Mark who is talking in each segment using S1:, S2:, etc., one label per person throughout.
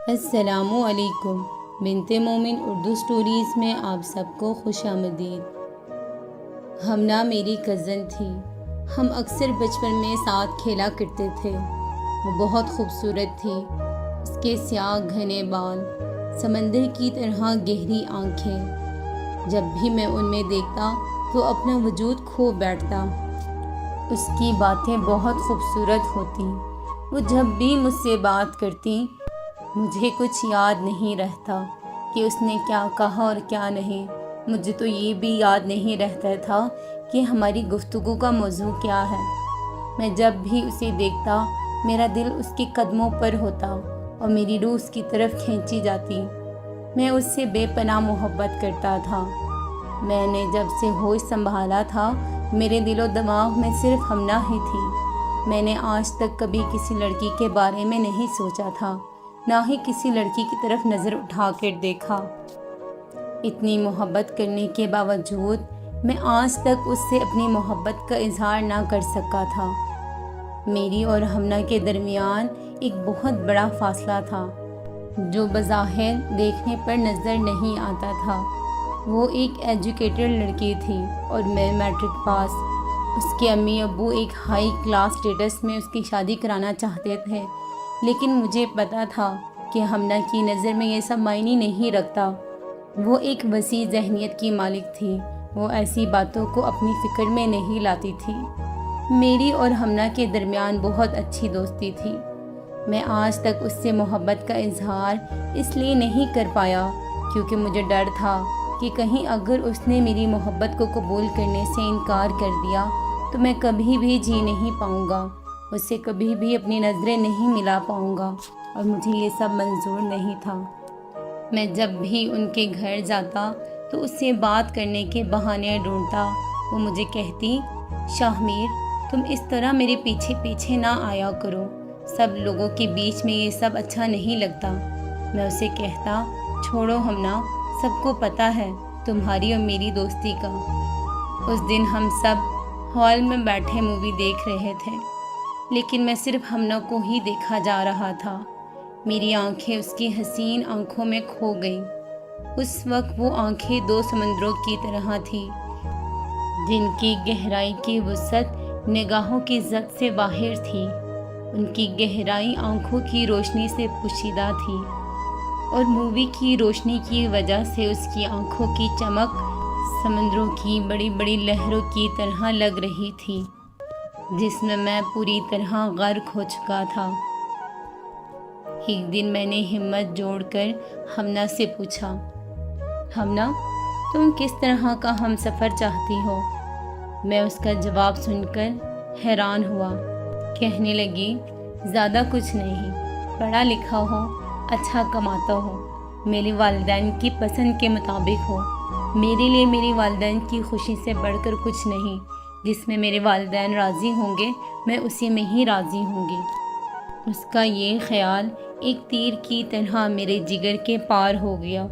S1: السلام علیکم۔ بنت مومن اردو سٹوریز میں آپ سب کو خوش آمدید۔ ہمنا میری کزن تھی۔ ہم اکثر بچپن میں ساتھ کھیلا کرتے تھے۔ وہ بہت خوبصورت تھی۔ اس کے سیاہ گھنے بال، سمندر کی طرح گہری آنکھیں، جب بھی میں ان میں دیکھتا تو اپنا وجود کھو بیٹھتا۔ اس کی باتیں بہت خوبصورت ہوتی۔ وہ جب بھی مجھ سے بات کرتی مجھے کچھ یاد نہیں رہتا کہ اس نے کیا کہا اور کیا نہیں۔ مجھے تو یہ بھی یاد نہیں رہتا تھا کہ ہماری گفتگو کا موضوع کیا ہے۔ میں جب بھی اسے دیکھتا میرا دل اس کے قدموں پر ہوتا اور میری روح اس کی طرف کھینچی جاتی۔ میں اس سے بے پناہ محبت کرتا تھا۔ میں نے جب سے ہوش سنبھالا تھا میرے دل و دماغ میں صرف ہمنا ہی تھی۔ میں نے آج تک کبھی کسی لڑکی کے بارے میں نہیں سوچا تھا، نہ ہی کسی لڑکی کی طرف نظر اٹھا کر دیکھا۔ اتنی محبت کرنے کے باوجود میں آج تک اس سے اپنی محبت کا اظہار نہ کر سکا تھا۔ میری اور ہمنا کے درمیان ایک بہت بڑا فاصلہ تھا جو بظاہر دیکھنے پر نظر نہیں آتا تھا۔ وہ ایک ایجوکیٹڈ لڑکی تھی اور میں میٹرک پاس۔ اس کے امی ابو ایک ہائی کلاس سٹیٹس میں اس کی شادی کرانا چاہتے تھے، لیکن مجھے پتا تھا کہ ہمنا کی نظر میں یہ سب معنی نہیں رکھتا۔ وہ ایک وسیع ذہنیت کی مالک تھی۔ وہ ایسی باتوں کو اپنی فکر میں نہیں لاتی تھی۔ میری اور ہمنا کے درمیان بہت اچھی دوستی تھی۔ میں آج تک اس سے محبت کا اظہار اس لیے نہیں کر پایا کیونکہ مجھے ڈر تھا کہ کہیں اگر اس نے میری محبت کو قبول کرنے سے انکار کر دیا تو میں کبھی بھی جی نہیں پاؤں گا، اس سے کبھی بھی اپنی نظریں نہیں ملا پاؤں گا، اور مجھے یہ سب منظور نہیں تھا۔ میں جب بھی ان کے گھر جاتا تو اس سے بات کرنے کے بہانے ڈھونڈتا۔ وہ مجھے کہتی، شاہمیر تم اس طرح میرے پیچھے پیچھے نہ آیا کرو، سب لوگوں کے بیچ میں یہ سب اچھا نہیں لگتا۔ میں اسے کہتا، چھوڑو ہمنا، سب کو پتہ ہے تمہاری اور میری دوستی کا۔ اس دن ہم سب ہال میں بیٹھے مووی دیکھ رہے تھے، لیکن میں صرف ہمنا کو ہی دیکھا جا رہا تھا۔ میری آنکھیں اس کی حسین آنکھوں میں کھو گئیں۔ اس وقت وہ آنکھیں دو سمندروں کی طرح تھیں جن کی گہرائی کی وسعت نگاہوں کی زد سے باہر تھی۔ ان کی گہرائی آنکھوں کی روشنی سے پوشیدہ تھی اور مووی کی روشنی کی وجہ سے اس کی آنکھوں کی چمک سمندروں کی بڑی بڑی لہروں کی طرح لگ رہی تھی جس میں پوری طرح غرق ہو چکا تھا۔ ایک دن میں نے ہمت جوڑ کر ہمنا سے پوچھا، ہمنا تم کس طرح کا ہم سفر چاہتی ہو؟ میں اس کا جواب سن کر حیران ہوا۔ کہنے لگی، زیادہ کچھ نہیں، پڑھا لکھا ہو، اچھا کماتا ہو، میرے والدین کی پسند کے مطابق ہو۔ میرے لیے میری والدین کی خوشی سے بڑھ کر کچھ نہیں۔ جس میں میرے والدین راضی ہوں گے میں اسی میں ہی راضی ہوں گی۔ اس کا یہ خیال ایک تیر کی طرح میرے جگر کے پار ہو گیا۔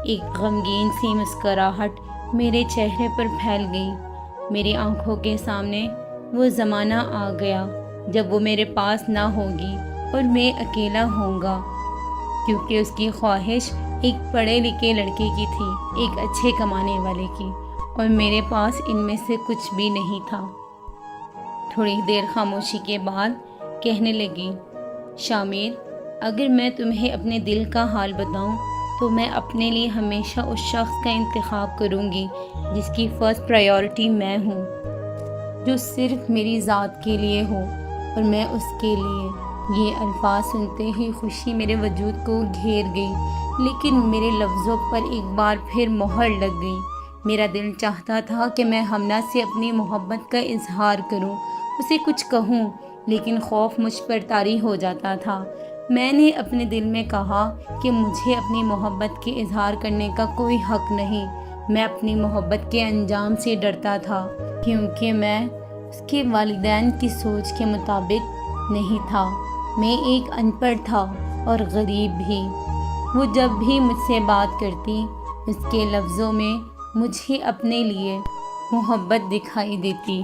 S1: ایک غمگین سی مسکراہٹ میرے چہرے پر پھیل گئی۔ میری آنکھوں کے سامنے وہ زمانہ آ گیا جب وہ میرے پاس نہ ہوگی اور میں اکیلا ہوں گا، کیونکہ اس کی خواہش ایک پڑھے لکھے لڑکے کی تھی، ایک اچھے کمانے والے کی، اور میرے پاس ان میں سے کچھ بھی نہیں تھا۔ تھوڑی دیر خاموشی کے بعد کہنے لگی، شامیر اگر میں تمہیں اپنے دل کا حال بتاؤں تو میں اپنے لیے ہمیشہ اس شخص کا انتخاب کروں گی جس کی فرسٹ پرائیورٹی میں ہوں، جو صرف میری ذات کے لیے ہو اور میں اس کے لیے۔ یہ الفاظ سنتے ہی خوشی میرے وجود کو گھیر گئی، لیکن میرے لفظوں پر ایک بار پھر مہر لگ گئی۔ میرا دل چاہتا تھا کہ میں ہمنا سے اپنی محبت کا اظہار کروں، اسے کچھ کہوں، لیکن خوف مجھ پر طاری ہو جاتا تھا۔ میں نے اپنے دل میں کہا کہ مجھے اپنی محبت کے اظہار کرنے کا کوئی حق نہیں۔ میں اپنی محبت کے انجام سے ڈرتا تھا کیونکہ میں اس کے والدین کی سوچ کے مطابق نہیں تھا۔ میں ایک ان پڑھ تھا اور غریب بھی۔ وہ جب بھی مجھ سے بات کرتی اس کے لفظوں میں مجھے اپنے لیے محبت دکھائی دیتی۔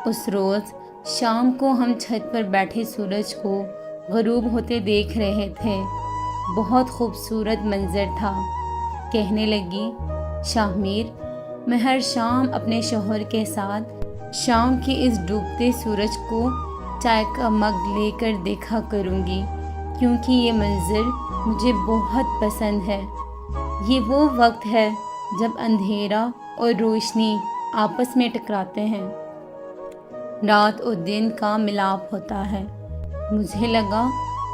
S1: اس روز شام کو ہم چھت پر بیٹھے سورج کو غروب ہوتے دیکھ رہے تھے۔ بہت خوبصورت منظر تھا۔ کہنے لگی، شاہ میں ہر شام اپنے شوہر کے ساتھ شام کے اس ڈوبتے سورج کو چائے کا مگ لے کر دیکھا کروں گی، کیونکہ یہ منظر مجھے بہت پسند ہے۔ یہ وہ وقت ہے جب اندھیرا اور روشنی آپس میں ٹکراتے ہیں، رات اور دن کا ملاپ ہوتا ہے۔ مجھے لگا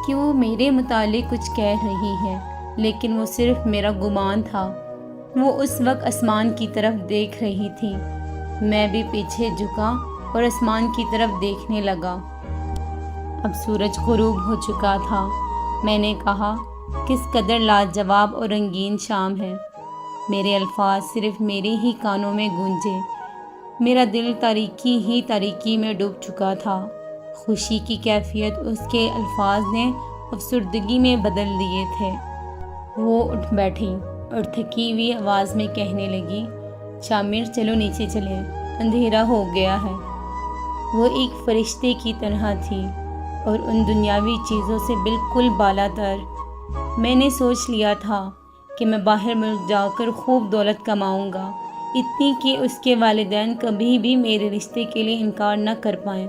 S1: کہ وہ میرے متعلق کچھ کہہ رہی ہے، لیکن وہ صرف میرا گمان تھا۔ وہ اس وقت آسمان کی طرف دیکھ رہی تھی۔ میں بھی پیچھے جھکا اور آسمان کی طرف دیکھنے لگا۔ اب سورج غروب ہو چکا تھا۔ میں نے کہا، کس قدر لاجواب اور رنگین شام ہے۔ میرے الفاظ صرف میرے ہی کانوں میں گونجے۔ میرا دل تاریکی ہی تاریکی میں ڈوب چکا تھا۔ خوشی کی کیفیت اس کے الفاظ نے افسردگی میں بدل دیے تھے۔ وہ اٹھ بیٹھی اور تھکی ہوئی آواز میں کہنے لگی، شامر چلو نیچے چلیں، اندھیرا ہو گیا ہے۔ وہ ایک فرشتے کی طرح تھی اور ان دنیاوی چیزوں سے بالکل بالا تر۔ میں نے سوچ لیا تھا کہ میں باہر ملک جا کر خوب دولت کماؤں گا، اتنی کہ اس کے والدین کبھی بھی میرے رشتے کے لیے انکار نہ کر پائیں۔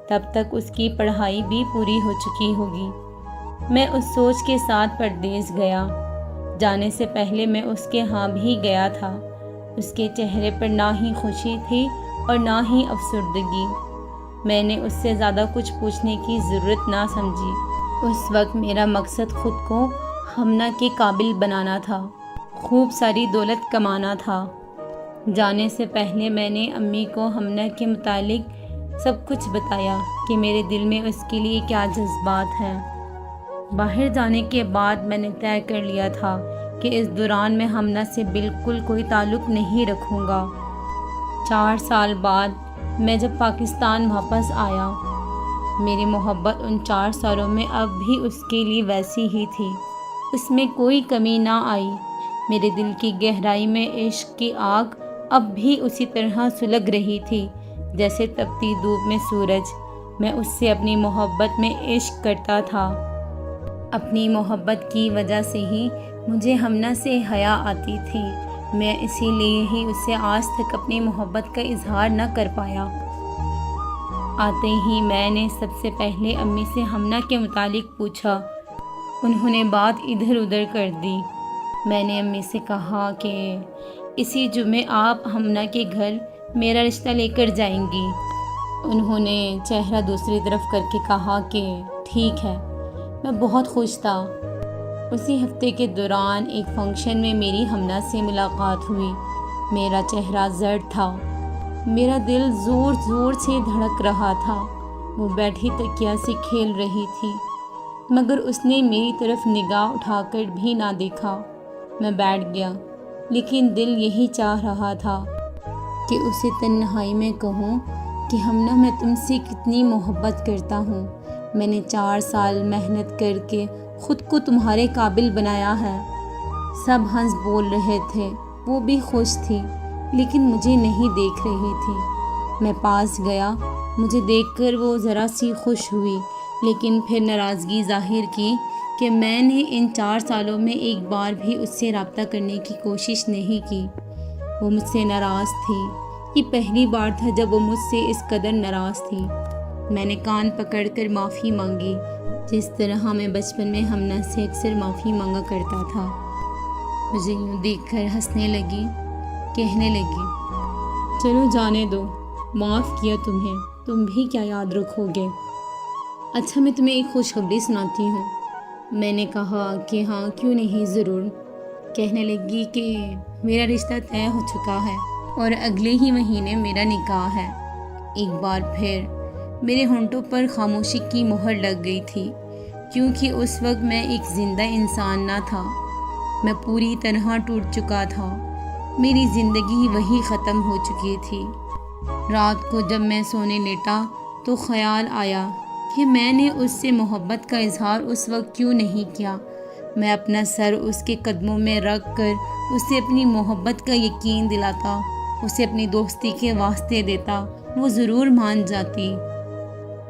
S1: تب تک اس کی پڑھائی بھی پوری ہو چکی ہوگی۔ میں اس سوچ کے ساتھ پردیس گیا۔ جانے سے پہلے میں اس کے ہاں بھی گیا تھا۔ اس کے چہرے پر نہ ہی خوشی تھی اور نہ ہی افسردگی۔ میں نے اس سے زیادہ کچھ پوچھنے کی ضرورت نہ سمجھی۔ اس وقت میرا مقصد خود کو ہمنا کے قابل بنانا تھا، خوب ساری دولت کمانا تھا۔ جانے سے پہلے میں نے امی کو ہمنا کے متعلق سب کچھ بتایا کہ میرے دل میں اس کے لیے کیا جذبات ہیں۔ باہر جانے کے بعد میں نے طے کر لیا تھا کہ اس دوران میں ہمنا سے بالکل کوئی تعلق نہیں رکھوں گا۔ 4 سال بعد میں جب پاکستان واپس آیا، میری محبت ان 4 سالوں میں اب بھی اس کے لیے ویسی ہی تھی، اس میں کوئی کمی نہ آئی۔ میرے دل کی گہرائی میں عشق کی آگ اب بھی اسی طرح سلگ رہی تھی جیسے تپتی دھوپ میں سورج۔ میں اس سے اپنی محبت میں عشق کرتا تھا۔ اپنی محبت کی وجہ سے ہی مجھے ہمنا سے حیا آتی تھی۔ میں اسی لیے ہی اس سے آج تک اپنی محبت کا اظہار نہ کر پایا۔ آتے ہی میں نے سب سے پہلے امی سے ہمنا کے متعلق پوچھا۔ انہوں نے بات ادھر ادھر کر دی۔ میں نے امی سے کہا کہ اسی جمعے آپ ہمنا کے گھر میرا رشتہ لے کر جائیں گی۔ انہوں نے چہرہ دوسری طرف کر کے کہا کہ ٹھیک ہے۔ میں بہت خوش تھا۔ اسی ہفتے کے دوران ایک فنکشن میں میری ہمنا سے ملاقات ہوئی۔ میرا چہرہ زرد تھا، میرا دل زور زور سے دھڑک رہا تھا۔ وہ بیٹھی تکیا سے کھیل رہی تھی، مگر اس نے میری طرف نگاہ اٹھا کر بھی نہ دیکھا۔ میں بیٹھ گیا، لیکن دل یہی چاہ رہا تھا کہ اسے تنہائی میں کہوں کہ ہمنا میں تم سے کتنی محبت کرتا ہوں۔ میں نے 4 سال محنت کر کے خود کو تمہارے قابل بنایا ہے۔ سب ہنس بول رہے تھے، وہ بھی خوش تھی، لیکن مجھے نہیں دیکھ رہی تھی۔ میں پاس گیا، مجھے دیکھ کر وہ ذرا سی خوش ہوئی، لیکن پھر ناراضگی ظاہر کی کہ میں نے ان 4 سالوں میں ایک بار بھی اس سے رابطہ کرنے کی کوشش نہیں کی۔ وہ مجھ سے ناراض تھی۔ یہ پہلی بار تھا جب وہ مجھ سے اس قدر ناراض تھی۔ میں نے کان پکڑ کر معافی مانگی، جس طرح میں بچپن میں ہمنا سے اکثر معافی مانگا کرتا تھا۔ مجھے یوں دیکھ کر ہنسنے لگی، کہنے لگی، چلو جانے دو، معاف کیا تمہیں، تم بھی کیا یاد رکھو گے۔ اچھا میں تمہیں ایک خوشخبری سناتی ہوں۔ میں نے کہا کہ ہاں کیوں نہیں، ضرور۔ کہنے لگی کہ میرا رشتہ طے ہو چکا ہے اور اگلے ہی مہینے میرا نکاح ہے۔ ایک بار پھر میرے ہونٹوں پر خاموشی کی مہر لگ گئی تھی، کیونکہ اس وقت میں ایک زندہ انسان نہ تھا، میں پوری طرح ٹوٹ چکا تھا۔ میری زندگی وہی ختم ہو چکی تھی۔ رات کو جب میں سونے لیٹا تو خیال آیا کہ میں نے اس سے محبت کا اظہار اس وقت کیوں نہیں کیا۔ میں اپنا سر اس کے قدموں میں رکھ کر اسے اپنی محبت کا یقین دلاتا، اسے اپنی دوستی کے واسطے دیتا، وہ ضرور مان جاتی۔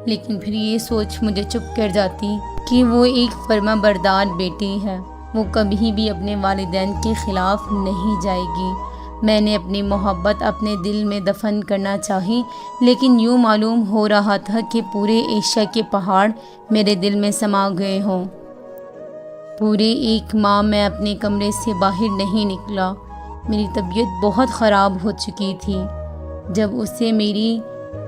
S1: لیکن پھر یہ سوچ مجھے چپ کر جاتی کہ وہ ایک فرما بردار بیٹی ہے، وہ کبھی بھی اپنے والدین کے خلاف نہیں جائے گی۔ میں نے اپنی محبت اپنے دل میں دفن کرنا چاہی، لیکن یوں معلوم ہو رہا تھا کہ پورے ایشیا کے پہاڑ میرے دل میں سما گئے ہوں۔ پورے 1 ماہ میں اپنے کمرے سے باہر نہیں نکلا۔ میری طبیعت بہت خراب ہو چکی تھی۔ جب اسے میری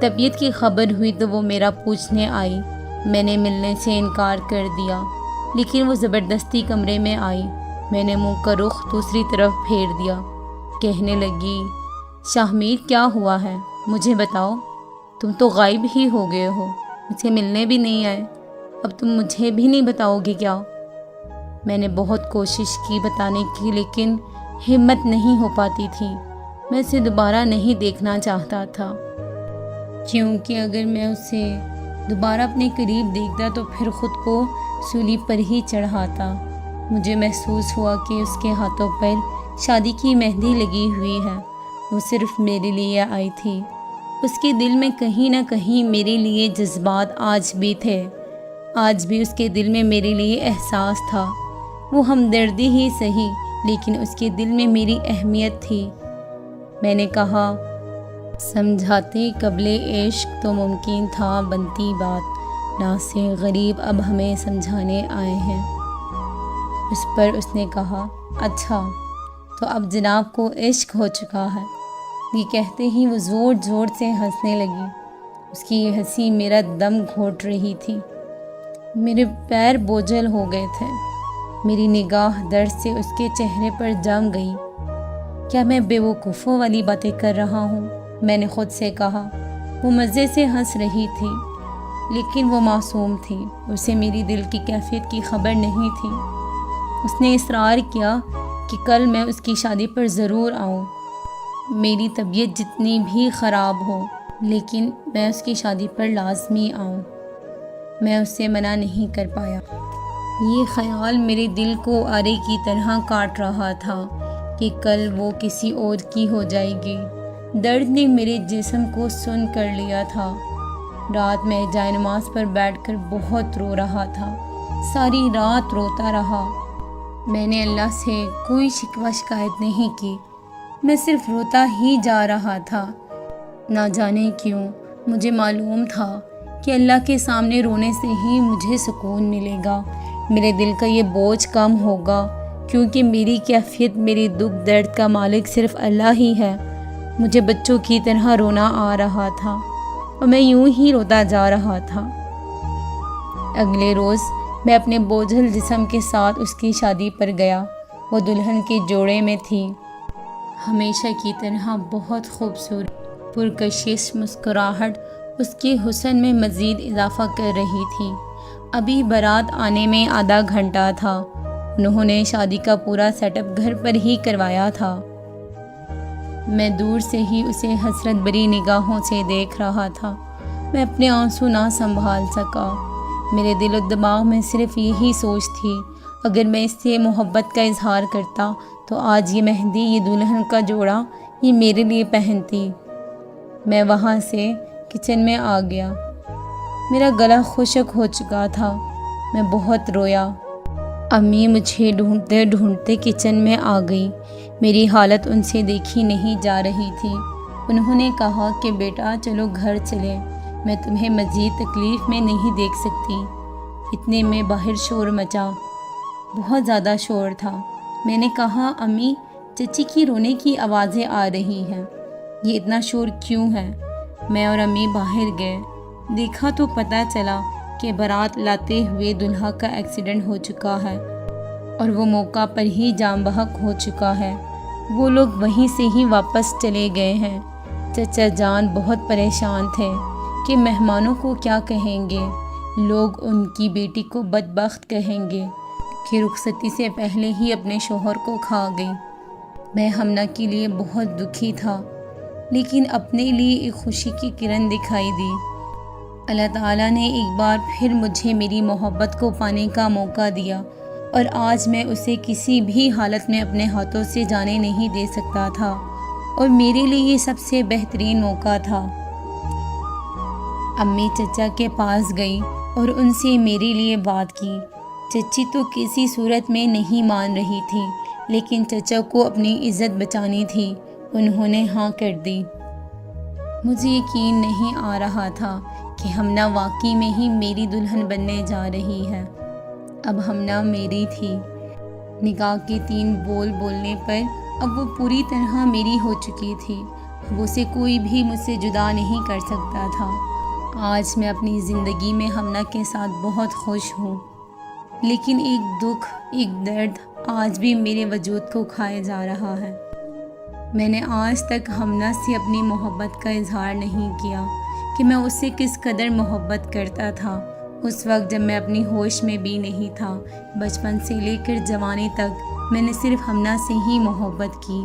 S1: طبیعت کی خبر ہوئی تو وہ میرا پوچھنے آئی۔ میں نے ملنے سے انکار کر دیا، لیکن وہ زبردستی کمرے میں آئی۔ میں نے منہ کا رخ دوسری طرف پھیر دیا۔ کہنے لگی، شاہمیر کیا ہوا ہے؟ مجھے بتاؤ، تم تو غائب ہی ہو گئے ہو، مجھ سے ملنے بھی نہیں آئے، اب تم مجھے بھی نہیں بتاؤ گے کیا؟ میں نے بہت کوشش کی بتانے کی، لیکن ہمت نہیں ہو پاتی تھی۔ میں اسے دوبارہ نہیں دیکھنا چاہتا تھا، کیونکہ اگر میں اسے دوبارہ اپنے قریب دیکھتا تو پھر خود کو سولی پر ہی چڑھاتا۔ مجھے محسوس ہوا کہ اس کے ہاتھوں پر شادی کی مہندی لگی ہوئی ہے۔ وہ صرف میرے لیے آئی تھی۔ اس کے دل میں کہیں نہ کہیں میرے لیے جذبات آج بھی تھے۔ آج بھی اس کے دل میں میرے لیے احساس تھا۔ وہ ہمدردی ہی سہی، لیکن اس کے دل میں میری اہمیت تھی۔ میں نے کہا، سمجھاتے قبل عشق تو ممکن تھا بنتی بات، ناصر غریب اب ہمیں سمجھانے آئے ہیں۔ اس پر اس نے کہا، اچھا تو اب جناب کو عشق ہو چکا ہے۔ یہ کہتے ہی وہ زور زور سے ہنسنے لگی۔ اس کی یہ ہنسی میرا دم گھونٹ رہی تھی۔ میرے پیر بوجھل ہو گئے تھے۔ میری نگاہ درد سے اس کے چہرے پر جم گئی۔ کیا میں بے وقوفوں والی باتیں کر رہا ہوں؟ میں نے خود سے کہا۔ وہ مزے سے ہنس رہی تھی، لیکن وہ معصوم تھی۔ اسے میری دل کی کیفیت کی خبر نہیں تھی۔ اس نے اصرار کیا کہ کل میں اس کی شادی پر ضرور آؤں، میری طبیعت جتنی بھی خراب ہو، لیکن میں اس کی شادی پر لازمی آؤں۔ میں اس سے منع نہیں کر پایا۔ یہ خیال میرے دل کو آرے کی طرح کاٹ رہا تھا کہ کل وہ کسی اور کی ہو جائے گی۔ درد نے میرے جسم کو سن کر لیا تھا۔ رات میں جائے نماز پر بیٹھ کر بہت رو رہا تھا۔ ساری رات روتا رہا۔ میں نے اللہ سے کوئی شکوہ شکایت نہیں کی، میں صرف روتا ہی جا رہا تھا۔ نہ جانے کیوں مجھے معلوم تھا کہ اللہ کے سامنے رونے سے ہی مجھے سکون ملے گا، میرے دل کا یہ بوجھ کم ہوگا، کیونکہ میری کیفیت، میری دکھ درد کا مالک صرف اللہ ہی ہے۔ مجھے بچوں کی طرح رونا آ رہا تھا اور میں یوں ہی روتا جا رہا تھا۔ اگلے روز میں اپنے بوجھل جسم کے ساتھ اس کی شادی پر گیا۔ وہ دلہن کے جوڑے میں تھی، ہمیشہ کی طرح بہت خوبصورت، پرکشش مسکراہٹ اس کے حسن میں مزید اضافہ کر رہی تھی۔ ابھی بارات آنے میں آدھا گھنٹہ تھا۔ انہوں نے شادی کا پورا سیٹ اپ گھر پر ہی کروایا تھا۔ میں دور سے ہی اسے حسرت بری نگاہوں سے دیکھ رہا تھا۔ میں اپنے آنسو نہ سنبھال سکا۔ میرے دل و دماغ میں صرف یہی سوچ تھی، اگر میں اس سے محبت کا اظہار کرتا تو آج یہ مہندی، یہ دلہن کا جوڑا، یہ میرے لیے پہنتی۔ میں وہاں سے کچن میں آ گیا۔ میرا گلا خشک ہو چکا تھا۔ میں بہت رویا۔ امی مجھے ڈھونڈتے ڈھونڈتے کچن میں آ گئی۔ میری حالت ان سے دیکھی نہیں جا رہی تھی۔ انہوں نے کہا کہ بیٹا چلو گھر چلیں، میں تمہیں مزید تکلیف میں نہیں دیکھ سکتی۔ اتنے میں باہر شور مچا، بہت زیادہ شور تھا۔ میں نے کہا، امی چچی کی رونے کی آوازیں آ رہی ہیں، یہ اتنا شور کیوں ہے؟ میں اور امی باہر گئے، دیکھا تو پتہ چلا کہ بارات لاتے ہوئے دلہا کا ایکسیڈنٹ ہو چکا ہے اور وہ موقع پر ہی جام بحق ہو چکا ہے۔ وہ لوگ وہیں سے ہی واپس چلے گئے ہیں۔ چچا جان بہت پریشان تھے کہ مہمانوں کو کیا کہیں گے، لوگ ان کی بیٹی کو بدبخت کہیں گے کہ رخصتی سے پہلے ہی اپنے شوہر کو کھا گئی۔ میں ہمنا کے لیے بہت دکھی تھا، لیکن اپنے لیے ایک خوشی کی کرن دکھائی دی۔ اللہ تعالیٰ نے ایک بار پھر مجھے میری محبت کو پانے کا موقع دیا، اور آج میں اسے کسی بھی حالت میں اپنے ہاتھوں سے جانے نہیں دے سکتا تھا، اور میرے لیے یہ سب سے بہترین موقع تھا۔ امی چچا کے پاس گئی اور ان سے میرے لیے بات کی۔ چچی تو کسی صورت میں نہیں مان رہی تھی، لیکن چچا کو اپنی عزت بچانی تھی، انہوں نے ہاں کر دی۔ مجھے یقین نہیں آ رہا تھا کہ ہمنا واقعی میں ہی میری دلہن بننے جا رہی ہے۔ اب ہمنا میری تھی۔ نکاح کے 3 بول بولنے پر اب وہ پوری طرح میری ہو چکی تھی۔ اب اسے کوئی بھی مجھ سے جدا نہیں کر سکتا تھا۔ آج میں اپنی زندگی میں ہمنا کے ساتھ بہت خوش ہوں، لیکن ایک دکھ، ایک درد آج بھی میرے وجود کو کھائے جا رہا ہے۔ میں نے آج تک ہمنا سے اپنی محبت کا اظہار نہیں کیا کہ میں اس سے کس قدر محبت کرتا تھا۔ اس وقت جب میں اپنی ہوش میں بھی نہیں تھا، بچپن سے لے کر جوانی تک میں نے صرف ہمنا سے ہی محبت کی،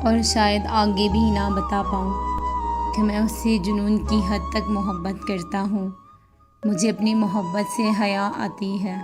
S1: اور شاید آگے بھی نہ بتا پاؤں کہ میں اس سے جنون کی حد تک محبت کرتا ہوں۔ مجھے اپنی محبت سے حیا آتی ہے۔